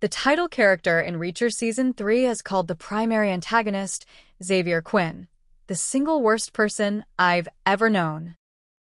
The title character in Reacher Season 3 is called the primary antagonist, Xavier Quinn, the single worst person I've ever known.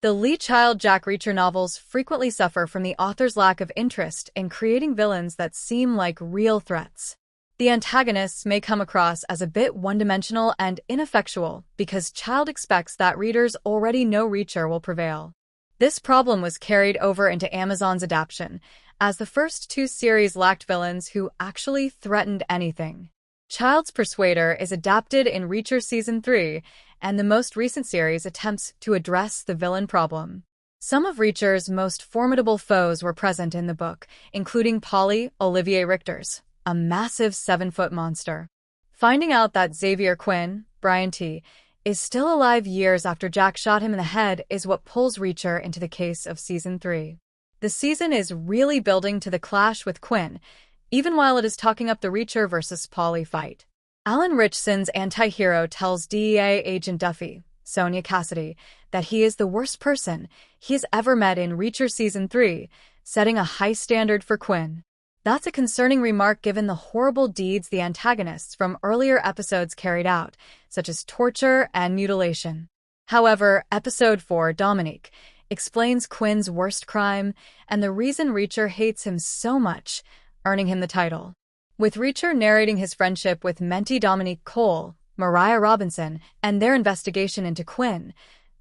The Lee Child Jack Reacher novels frequently suffer from the author's lack of interest in creating villains that seem like real threats. The antagonists may come across as a bit one-dimensional and ineffectual because Child expects that readers already know Reacher will prevail. This problem was carried over into Amazon's adaptation, as the first two series lacked villains who actually threatened anything. Child's Persuader is adapted in Reacher Season 3, and the most recent series attempts to address the villain problem. Some of Reacher's most formidable foes were present in the book, including Paulie Olivier Richter's, a massive 7-foot monster. Finding out that Xavier Quinn, Brian T., is still alive years after Jack shot him in the head is what pulls Reacher into the case of Season 3. The season is really building to the clash with Quinn, even while it is talking up the Reacher versus Paulie fight. Alan Ritchson's anti-hero tells DEA agent Duffy, Sonia Cassidy, that he is the worst person he has ever met in Reacher Season 3, setting a high standard for Quinn. That's a concerning remark given the horrible deeds the antagonists from earlier episodes carried out, such as torture and mutilation. However, Episode 4, Dominique, explains Quinn's worst crime and the reason Reacher hates him so much, earning him the title. With Reacher narrating his friendship with mentee Dominique Cole, Mariah Robinson, and their investigation into Quinn,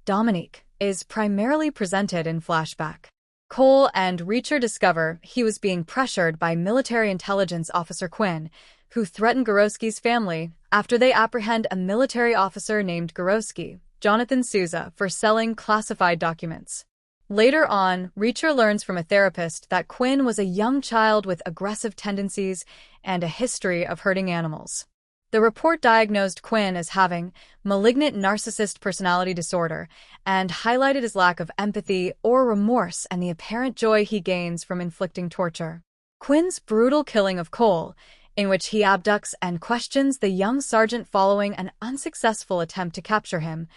Dominique is primarily presented in flashback. Cole and Reacher discover he was being pressured by military intelligence officer Quinn, who threatened Gorowski's family after they apprehend a military officer named Gorowski, Jonathan Souza, for selling classified documents. Later on, Reacher learns from a therapist that Quinn was a young child with aggressive tendencies and a history of hurting animals. The report diagnosed Quinn as having malignant narcissist personality disorder and highlighted his lack of empathy or remorse and the apparent joy he gains from inflicting torture. Quinn's brutal killing of Cole, in which he abducts and questions the young sergeant following an unsuccessful attempt to capture him,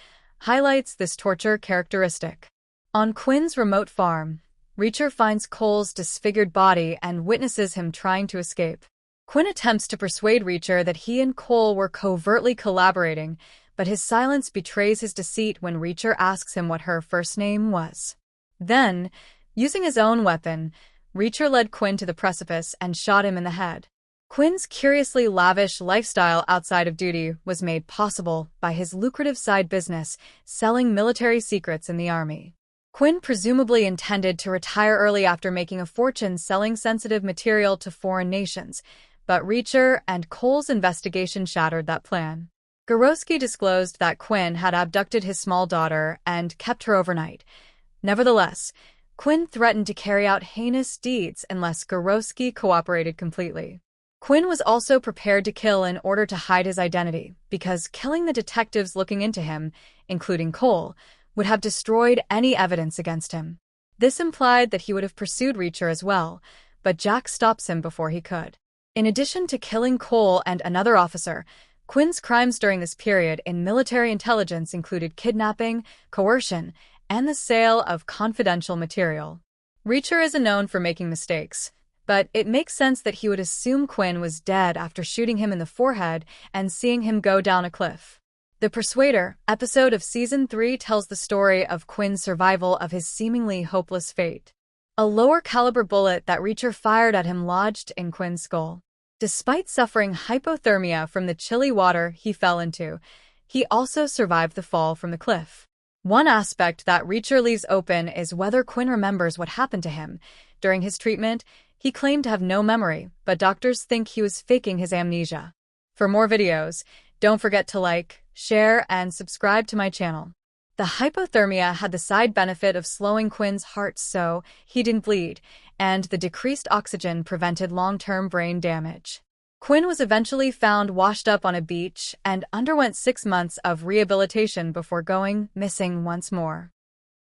highlights this torture characteristic. On Quinn's remote farm, Reacher finds Cole's disfigured body and witnesses him trying to escape. Quinn attempts to persuade Reacher that he and Cole were covertly collaborating, but his silence betrays his deceit when Reacher asks him what her first name was. Then, using his own weapon, Reacher led Quinn to the precipice and shot him in the head. Quinn's curiously lavish lifestyle outside of duty was made possible by his lucrative side business, selling military secrets in the army. Quinn presumably intended to retire early after making a fortune selling sensitive material to foreign nations, but Reacher and Cole's investigation shattered that plan. Gorowski disclosed that Quinn had abducted his small daughter and kept her overnight. Nevertheless, Quinn threatened to carry out heinous deeds unless Gorowski cooperated completely. Quinn was also prepared to kill in order to hide his identity, because killing the detectives looking into him, including Cole, would have destroyed any evidence against him. This implied that he would have pursued Reacher as well, but Jack stops him before he could. In addition to killing Cole and another officer, Quinn's crimes during this period in military intelligence included kidnapping, coercion, and the sale of confidential material. Reacher is known for making mistakes, but it makes sense that he would assume Quinn was dead after shooting him in the forehead and seeing him go down a cliff. The Persuader episode of Season 3 tells the story of Quinn's survival of his seemingly hopeless fate. A lower-caliber bullet that Reacher fired at him lodged in Quinn's skull. Despite suffering hypothermia from the chilly water he fell into, he also survived the fall from the cliff. One aspect that Reacher leaves open is whether Quinn remembers what happened to him. During his treatment, he claimed to have no memory, but doctors think he was faking his amnesia. For more videos, don't forget to like, share, and subscribe to my channel. The hypothermia had the side benefit of slowing Quinn's heart so he didn't bleed, and the decreased oxygen prevented long-term brain damage. Quinn was eventually found washed up on a beach and underwent 6 months of rehabilitation before going missing once more.